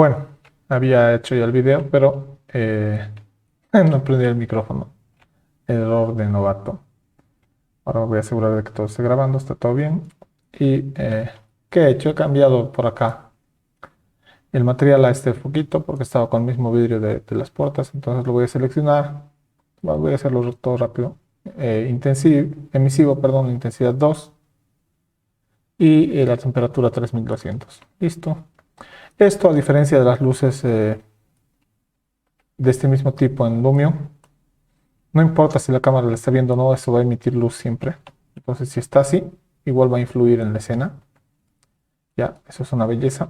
Bueno, había hecho ya el video, pero no prendí el micrófono. Error de novato. Ahora me voy a asegurar de que todo esté grabando, está todo bien. Y ¿qué he hecho? He cambiado por acá el material a este foquito porque estaba con el mismo vidrio de las puertas. Entonces lo voy a seleccionar. Bueno, voy a hacerlo todo rápido. Emisivo, perdón, intensidad 2 y la temperatura 3200. Listo. Esto, a diferencia de las luces de este mismo tipo en Lumio, no importa si la cámara la está viendo o no, eso va a emitir luz siempre. Entonces, si está así, igual va a influir en la escena. Ya, eso es una belleza.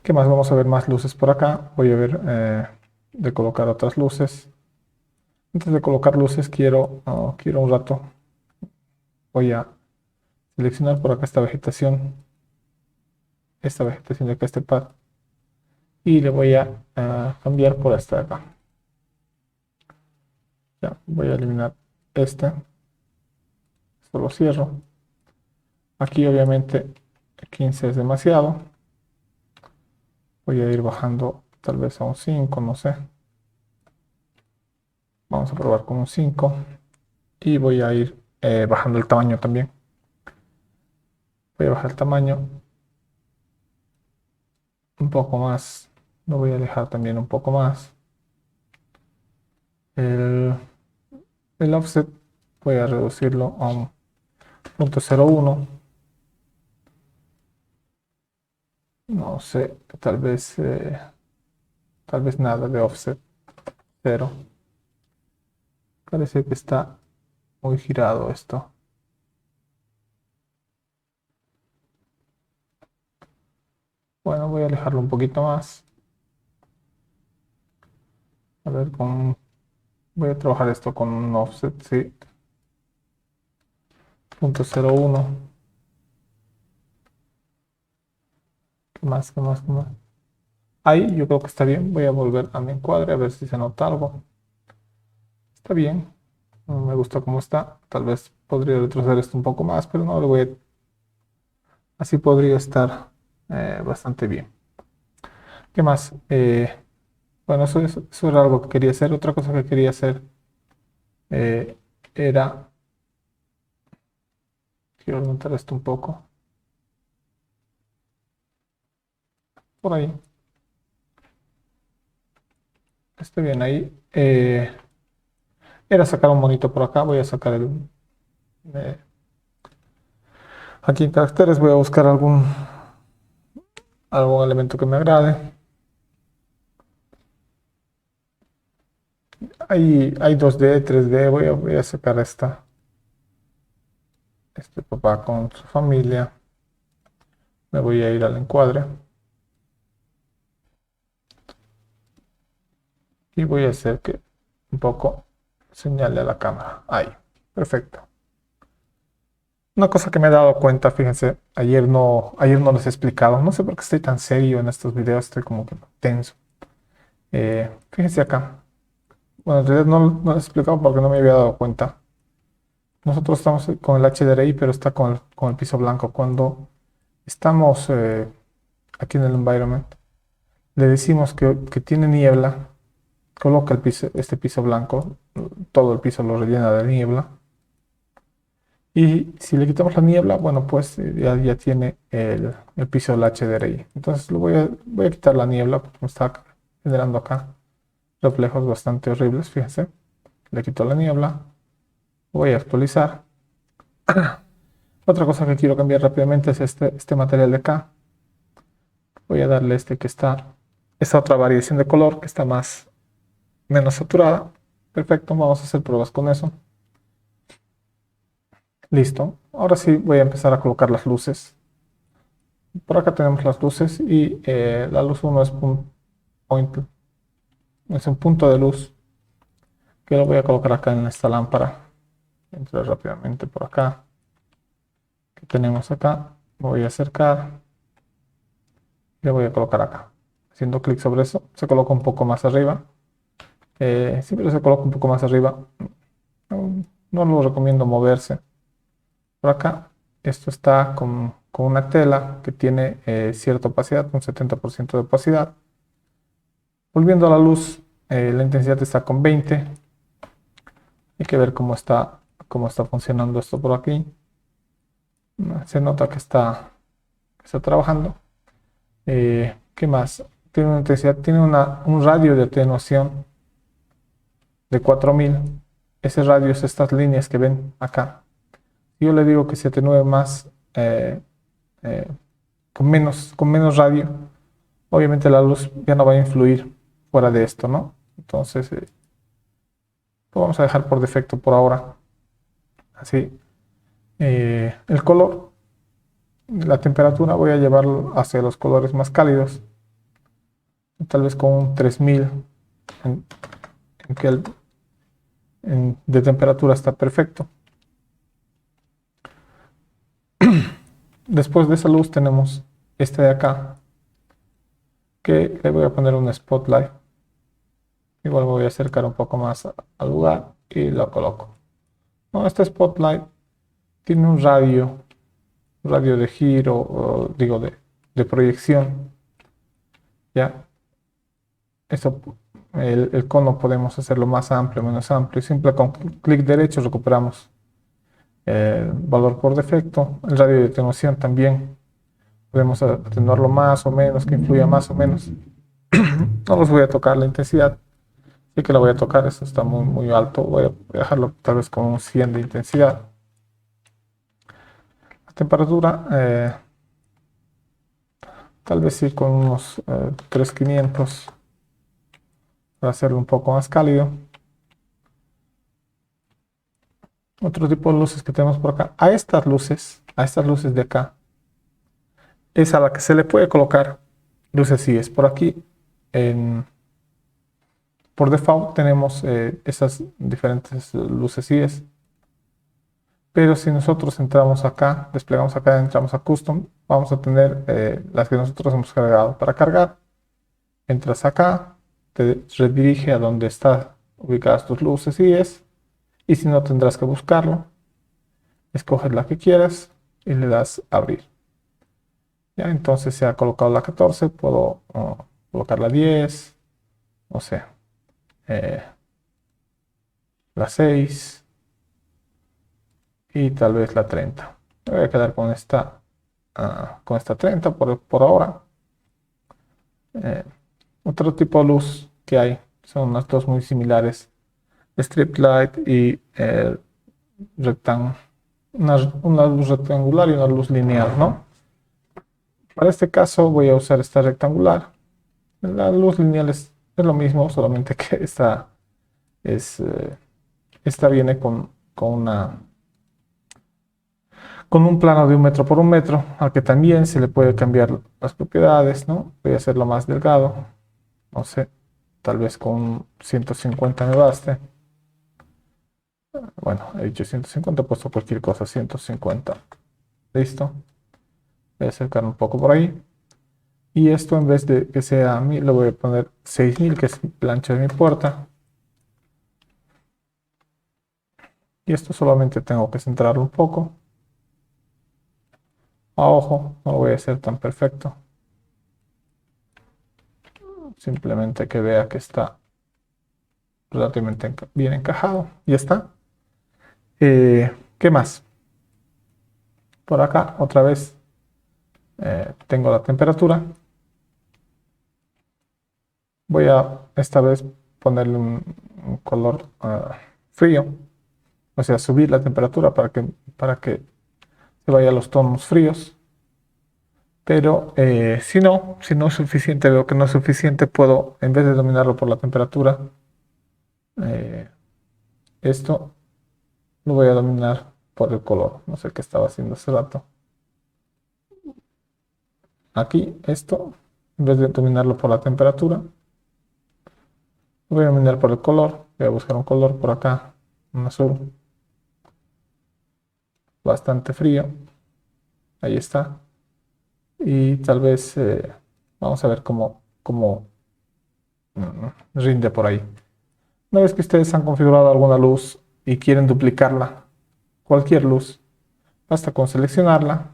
¿Qué más? Vamos a ver más luces por acá. Voy a ver de colocar otras luces. Antes de colocar luces, quiero un rato. Voy a seleccionar por acá esta vegetación. Esta vegetación de acá, este pad. Y le voy a cambiar por esta de acá. Ya, voy a eliminar este. Esto lo cierro. Aquí obviamente 15 es demasiado. Voy a ir bajando tal vez a un 5, no sé. Vamos a probar con un 5. Y voy a ir bajando el tamaño también. Voy a bajar el tamaño un poco más. Lo voy a alejar también un poco más. El, el offset voy a reducirlo a un 0.01. No sé, tal vez nada de offset. Cero. Parece que está muy girado esto. Bueno, voy a alejarlo un poquito más. A ver, voy a trabajar esto con un offset, sí. 0.01. ¿Qué más? ¿Qué más? ¿Qué más? Ahí yo creo que está bien. Voy a volver a mi encuadre a ver si se nota algo. Está bien. No me gusta cómo está. Tal vez podría retroceder esto un poco más, pero no, así podría estar bastante bien. ¿Qué más? Bueno, eso era algo que quería hacer. Otra cosa que quería hacer eh, era... Quiero aumentar esto un poco. Por ahí. Está bien ahí. Era sacar un monito por acá. Voy a sacar eh, aquí en caracteres. Voy a buscar algún elemento que me agrade. Hay 2D, 3D. Voy a sacar este papá con su familia. Me voy a ir al encuadre. Y voy a hacer que un poco señale a la cámara. Ahí. Perfecto. Una cosa que me he dado cuenta, fíjense, ayer no les he explicado, no sé por qué estoy tan serio en estos videos, estoy como que tenso. Fíjense acá. Bueno, en realidad no les he explicado porque no me había dado cuenta. Nosotros estamos con el HDRI, pero está con el piso blanco. Cuando estamos aquí en el environment, le decimos que tiene niebla, coloca este piso blanco, todo el piso lo rellena de niebla. Y si le quitamos la niebla, bueno, pues ya tiene el piso del HDRI. Entonces voy a quitar la niebla porque me está generando acá reflejos bastante horribles, fíjense. Le quito la niebla, voy a actualizar. Otra cosa que quiero cambiar rápidamente es este material de acá. Voy a darle esta otra variación de color que está menos saturada. Perfecto, vamos a hacer pruebas con eso. Listo. Ahora sí voy a empezar a colocar las luces. Por acá tenemos las luces y la luz 1 es un punto de luz que lo voy a colocar acá en esta lámpara. Entro rápidamente por acá. ¿Qué tenemos acá? Me voy a acercar y le voy a colocar acá. Haciendo clic sobre eso, se coloca un poco más arriba. Siempre se coloca un poco más arriba. No, no lo recomiendo moverse. Por acá, esto está con una tela que tiene cierta opacidad, un 70% de opacidad. Volviendo a la luz, la intensidad está con 20. Hay que ver cómo está funcionando esto por aquí. Se nota que está trabajando. ¿Qué más? Tiene una intensidad, tiene un radio de atenuación de 4000. Ese radio es estas líneas que ven acá. Yo le digo que se atenúe más, eh, con menos radio. Obviamente la luz ya no va a influir fuera de esto, ¿no? Entonces, lo vamos a dejar por defecto por ahora. Así. El color, la temperatura, voy a llevarlo hacia los colores más cálidos. Tal vez con un 3000 de temperatura está perfecto. Después de esa luz tenemos este de acá, que le voy a poner un spotlight. Igual me voy a acercar un poco más al lugar y lo coloco. No, este spotlight tiene un radio de giro, digo de proyección. Ya, eso, el cono podemos hacerlo más amplio, menos amplio. Simple con clic derecho recuperamos el valor por defecto. El radio de atenuación también podemos atenuarlo más o menos, que influya más o menos. No los voy a tocar la intensidad. Sí que la voy a tocar, esto está muy alto. Voy a dejarlo tal vez con un 100 de intensidad. La temperatura, tal vez sí con unos 3500 para hacerlo un poco más cálido. Otro tipo de luces que tenemos por acá. A estas luces de acá, es a la que se le puede colocar luces CIES. Por aquí, por default, tenemos esas diferentes luces CIES. Pero si nosotros entramos acá, desplegamos acá, entramos a Custom, vamos a tener las que nosotros hemos cargado. Para cargar, entras acá, te redirige a donde están ubicadas tus luces CIES. Y si no, tendrás que buscarlo. Escoges la que quieras y le das a abrir. Ya, entonces se ha colocado la 14, puedo colocar la 10, no sé, la 6 y tal vez la 30. Me voy a quedar con esta 30 por ahora. Otro tipo de luz que hay son unas dos muy similares, strip light y una luz rectangular y una luz lineal, ¿no? Para este caso voy a usar esta rectangular. La luz lineal es lo mismo, solamente que esta viene con un plano de 1 metro por 1 metro, al que también se le puede cambiar las propiedades, ¿no? Voy a hacerlo más delgado, no sé, tal vez con 150 me baste. Bueno, he dicho 150, he puesto cualquier cosa, 150. Listo. Voy a acercar un poco por ahí. Y esto, en vez de que sea 1000, lo voy a poner 6000, que es el ancho de mi puerta. Y esto solamente tengo que centrarlo un poco. A ojo, no lo voy a hacer tan perfecto. Simplemente que vea que está relativamente bien encajado. Ya está. ¿Qué más? Por acá, otra vez, tengo la temperatura. Voy a esta vez ponerle un color frío, o sea, subir la temperatura para que se vaya a los tonos fríos. Pero si no es suficiente, veo que no es suficiente, puedo, en vez de dominarlo por la temperatura, esto lo voy a dominar por el color. No sé qué estaba haciendo hace rato. Aquí, esto, en vez de dominarlo por la temperatura, lo voy a dominar por el color. Voy a buscar un color por acá, un azul, bastante frío. Ahí está. Y tal vez vamos a ver cómo rinde por ahí. Una vez que ustedes han configurado alguna luz y quieren duplicarla, cualquier luz, basta con seleccionarla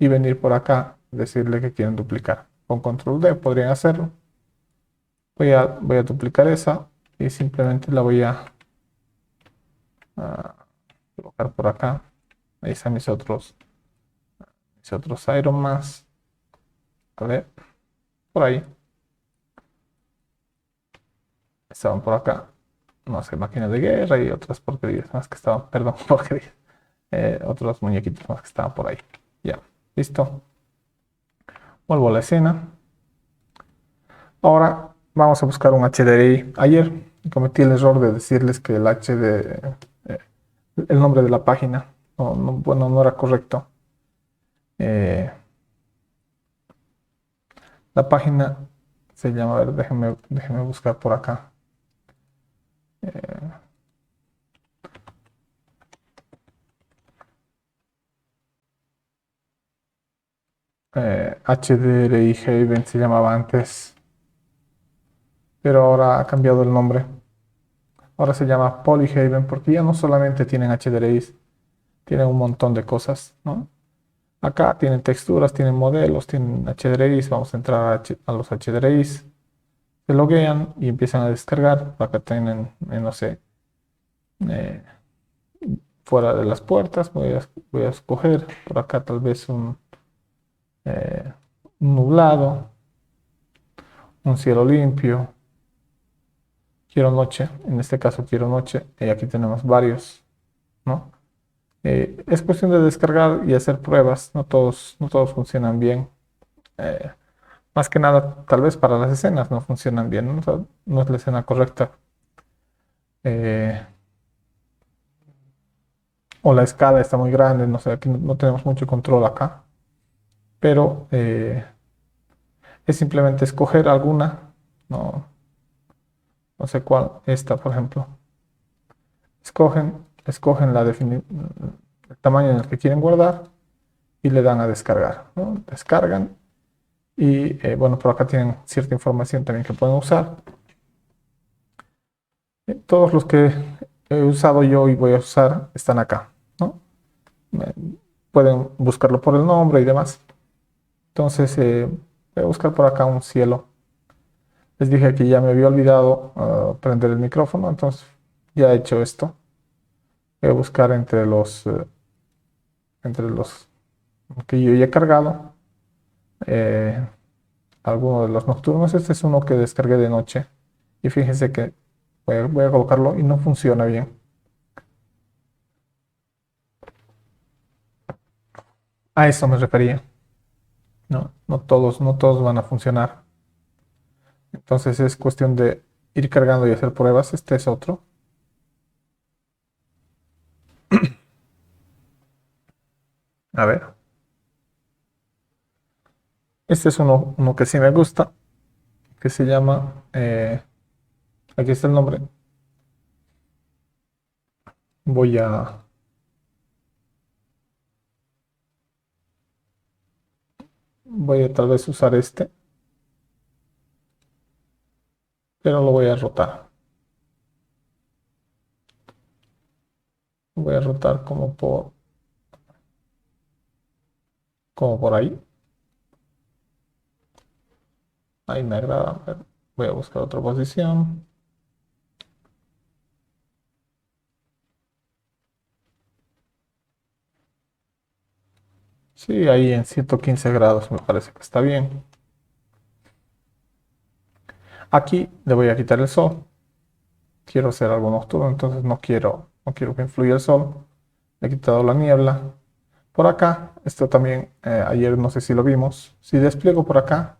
y venir por acá, decirle que quieren duplicar. Con control D podrían hacerlo. Voy a duplicar esa y simplemente la voy a colocar por acá. Ahí están mis otros Iron más. A ver, por ahí. Estaban por acá. No sé, máquinas de guerra y otras porquerías más que estaban, perdón, porquerías. Otros muñequitos más que estaban por ahí. Ya, listo. Vuelvo a la escena. Ahora vamos a buscar un HDRI. Ayer cometí el error de decirles que eh, el nombre de la página, bueno, no era correcto. Eh, la página se llama, a ver, déjenme buscar por acá. Eh, HDRI Haven se llamaba antes, pero ahora ha cambiado el nombre. Ahora se llama Polyhaven porque ya no solamente tienen HDRIs, tienen un montón de cosas, ¿no? Acá tienen texturas, tienen modelos, tienen HDRIs. Vamos a entrar a los HDRIs. Se loguean y empiezan a descargar. Acá tienen, no sé, eh, fuera de las puertas. Voy a escoger por acá tal vez eh, un nublado, un cielo limpio. Quiero noche, en este caso quiero noche. Y aquí tenemos varios, ¿no? Es cuestión de descargar y hacer pruebas. No todos funcionan bien. Eh, Más que nada, tal vez para las escenas no funcionan bien, ¿no? O sea, no es la escena correcta. Eh, o la escala está muy grande, no sé, aquí no tenemos mucho control acá. Pero es simplemente escoger alguna, no, no sé cuál, esta por ejemplo. Escogen el tamaño en el que quieren guardar y le dan a descargar, ¿no? Descargan y bueno, por acá tienen cierta información también que pueden usar. Todos los que he usado yo y voy a usar están acá, ¿no? Eh, Pueden buscarlo por el nombre y demás. Entonces, voy a buscar por acá un cielo. Les dije que ya me había olvidado prender el micrófono, entonces ya he hecho esto. Voy a buscar entre los que yo ya he cargado, eh, alguno de los nocturnos. Este es uno que descargué de noche. Y fíjense que voy a colocarlo y no funciona bien. A eso me refería. No, no todos van a funcionar. Entonces es cuestión de ir cargando y hacer pruebas. Este es otro. A ver. Este es uno que sí me gusta, que se llama, aquí está el nombre. Voy a, voy a tal vez usar este, pero lo voy a rotar. Voy a rotar como por ahí. Ahí me agrada. Voy a buscar otra posición. Sí, ahí en 115 grados me parece que está bien. Aquí le voy a quitar el sol. Quiero hacer algo nocturno, entonces no quiero que influya el sol. Le he quitado la niebla. Por acá, esto también, ayer no sé si lo vimos. Si despliego por acá,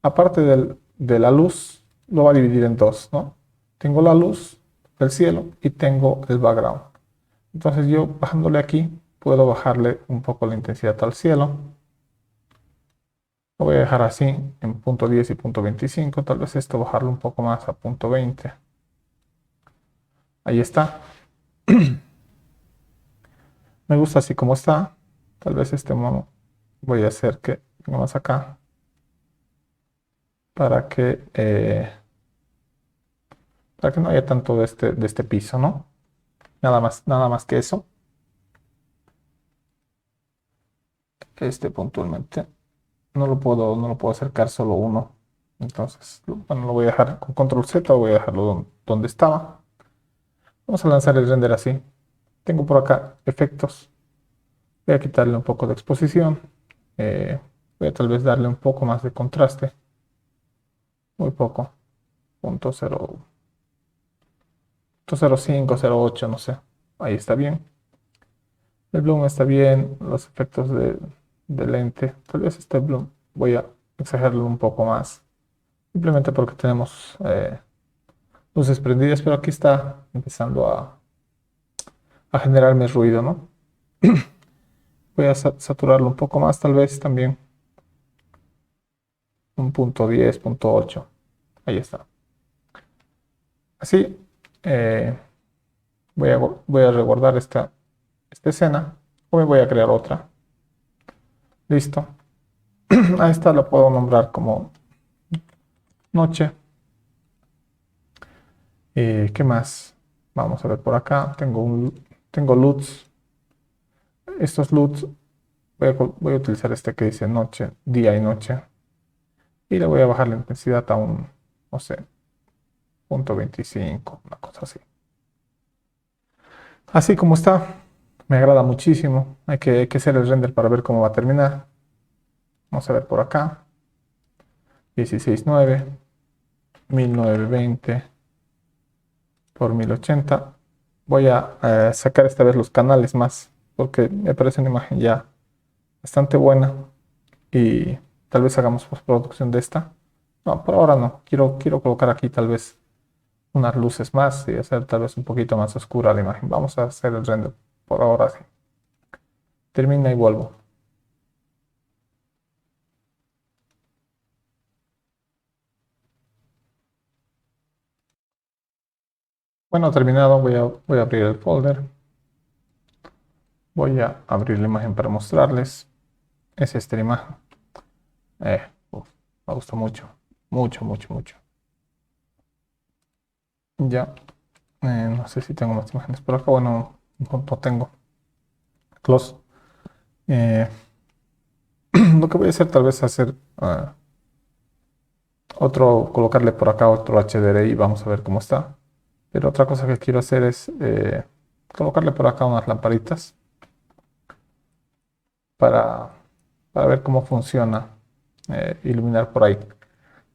aparte de la luz, lo va a dividir en dos, ¿no? Tengo la luz del cielo y tengo el background. Entonces yo bajándole aquí, puedo bajarle un poco la intensidad al cielo. Lo voy a dejar así en punto 10 y punto 25. Tal vez esto bajarlo un poco más a punto 20. Ahí está. Me gusta así como está. Tal vez este mono voy a hacer que venga más acá para que no haya tanto de este piso, ¿no? Nada más que eso. este puntualmente. No lo puedo acercar solo uno. Entonces, bueno, lo voy a dejar con control Z, voy a dejarlo donde estaba. Vamos a lanzar el render así. Tengo por acá efectos. Voy a quitarle un poco de exposición. Eh, Voy a tal vez darle un poco más de contraste. Muy poco. Punto cero, 0.05, 0.8, no sé. Ahí está bien. El bloom está bien. Los efectos de lente. Tal vez este bloom voy a exagerarlo un poco más. Simplemente porque tenemos luces prendidas, pero aquí está empezando a generarme ruido, ¿no? Voy a saturarlo un poco más, tal vez también. Un punto 10, punto 8. Ahí está. Así, eh, voy a resguardar esta escena. O me voy a crear otra. Listo. A esta la puedo nombrar como noche. ¿Qué más? Vamos a ver por acá. Tengo LUTs. Estos LUTs voy a utilizar este que dice noche, día y noche. Y le voy a bajar la intensidad a un, no sé, punto 25, una cosa así. Así como está, me agrada muchísimo. Hay que hacer el render para ver cómo va a terminar. Vamos a ver por acá. 16.9, 1920 por 1080. Voy a sacar esta vez los canales más, porque me parece una imagen ya bastante buena. Y tal vez hagamos postproducción de esta. No, por ahora no. Quiero colocar aquí tal vez unas luces más y hacer tal vez un poquito más oscura la imagen. Vamos a hacer el render por ahora sí. Termina y vuelvo. Bueno, terminado, voy a abrir el folder. Voy a abrir la imagen para mostrarles. Es esta la imagen. Uf, me gusta mucho. Mucho, mucho, mucho. Ya. No sé si tengo más imágenes por acá. Bueno, no tengo. Close. Eh, lo que voy a hacer tal vez hacer colocarle por acá otro HDRI. Vamos a ver cómo está. Pero otra cosa que quiero hacer es colocarle por acá unas lamparitas para, para ver cómo funciona iluminar por ahí.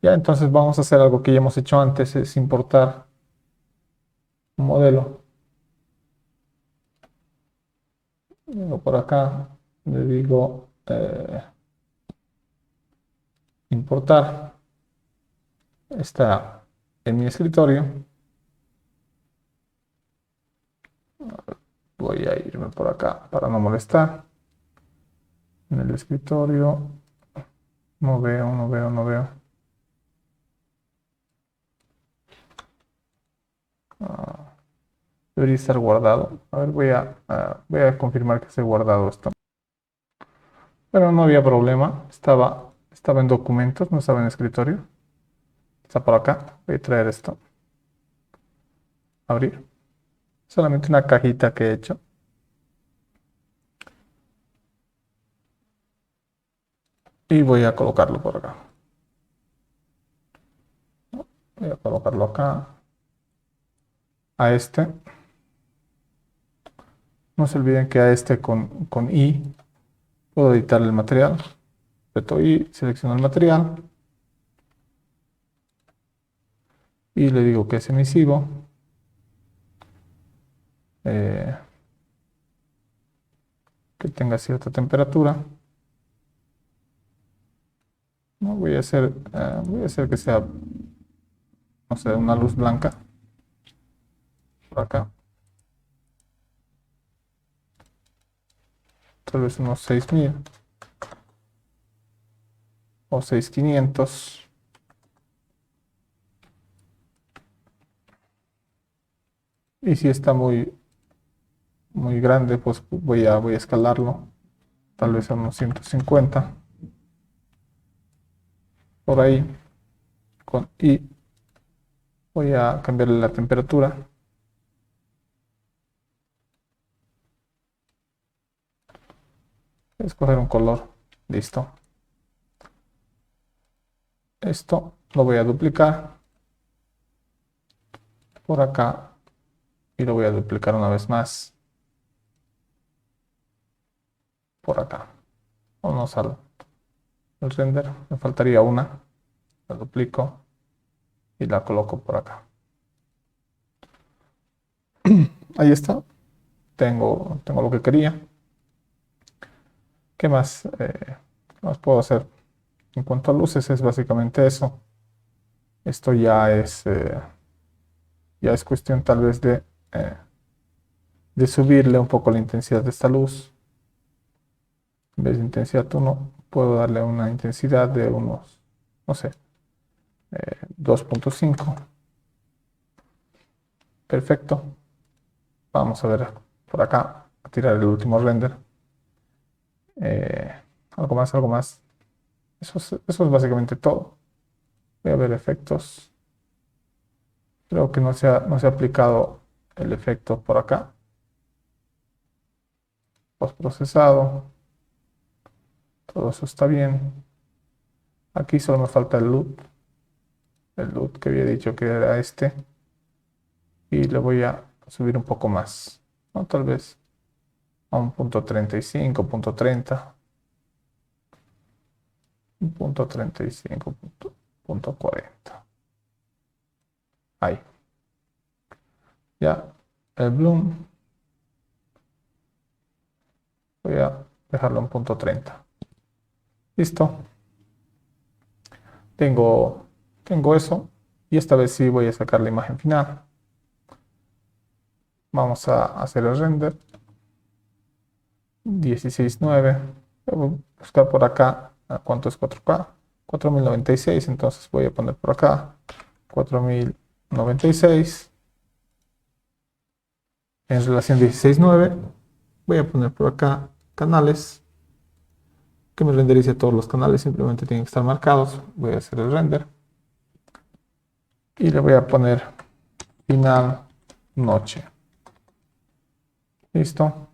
Ya, entonces vamos a hacer algo que ya hemos hecho antes, es importar un modelo. Vengo por acá, le digo importar. Está en mi escritorio. Voy a irme por acá para no molestar. En el escritorio no veo, no veo, no veo. Ah, debería estar guardado. A ver, voy a confirmar que esté guardado esto. Bueno, no había problema. Estaba en documentos, no estaba en escritorio. Está por acá. Voy a traer esto. Abrir. Solamente una cajita que he hecho. Y voy a colocarlo por acá. Voy a colocarlo acá. A este. No se olviden que a este con I puedo editar el material. Aprieto I, selecciono el material. Y le digo que es emisivo. eh, que tenga cierta temperatura. No, voy a hacer que sea, no sé, una luz blanca. Por acá. Tal vez unos 6000 o 6500. Y si está muy grande, pues voy a escalarlo. Tal vez a unos 150. Por ahí. Y voy a cambiarle la temperatura. escoger un color. Listo. Esto lo voy a duplicar por acá y lo voy a duplicar una vez más por acá. Vamos al render. Me faltaría una. La duplico y la coloco por acá. Ahí está. Tengo lo que quería. ¿Qué más? ¿Qué más puedo hacer? En cuanto a luces, es básicamente eso. Esto ya es cuestión tal vez de subirle un poco la intensidad de esta luz. En vez de intensidad 1, puedo darle una intensidad de unos, no sé, 2.5. Perfecto. Vamos a ver por acá, a tirar el último render. Algo más, algo más. Eso es básicamente todo. Voy a ver efectos. Creo que no se ha aplicado el efecto por acá. Postprocesado. Todo eso está bien. Aquí solo me falta el loop. El loop que había dicho que era este. Y le voy a subir un poco más, ¿no? Tal vez a un punto 35, punto 30. Un punto 35, punto 40. Ahí. Ya. El bloom. Voy a dejarlo en punto 30. Listo. Tengo eso. Y esta vez sí voy a sacar la imagen final. Vamos a hacer el render. 16.9. Voy a buscar por acá cuánto es 4K. 4096. Entonces voy a poner por acá 4096. En relación 16.9. Voy a poner por acá canales. Que me renderice todos los canales. Simplemente tienen que estar marcados. Voy a hacer el render. Y le voy a poner final noche. Listo.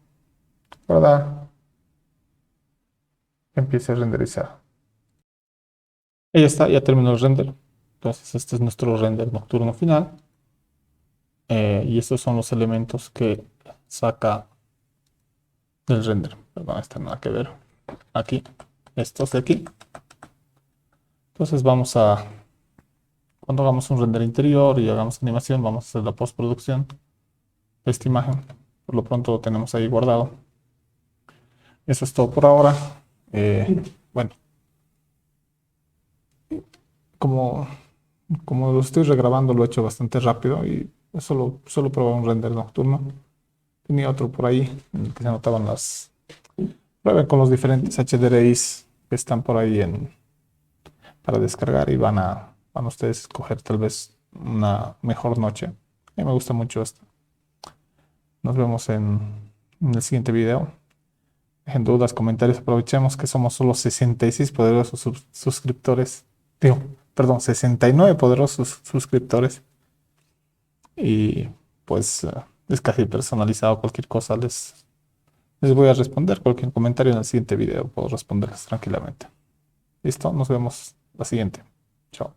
Guardar. Empiece a renderizar. Y ya está, ya terminó el render. Entonces este es nuestro render nocturno final. Y estos son los elementos que saca del render. Perdón, está nada que ver. Aquí, estos de aquí. Entonces cuando hagamos un render interior y hagamos animación, vamos a hacer la postproducción de esta imagen. Por lo pronto lo tenemos ahí guardado. Eso es todo por ahora. Bueno, como, como lo estoy regrabando, lo he hecho bastante rápido y solo probé un render nocturno. Tenía otro por ahí en el que se notaban las... Prueben con los diferentes HDRIs que están por ahí para descargar y van ustedes a escoger tal vez una mejor noche. A mí me gusta mucho esto. Nos vemos en el siguiente video. Dejen dudas, comentarios. Aprovechemos que somos solo 66 poderosos suscriptores. Digo, perdón, 69 poderosos suscriptores. Y pues es casi personalizado. Cualquier cosa les voy a responder. Cualquier comentario en el siguiente video puedo responderles tranquilamente. Listo, nos vemos la siguiente. Chao.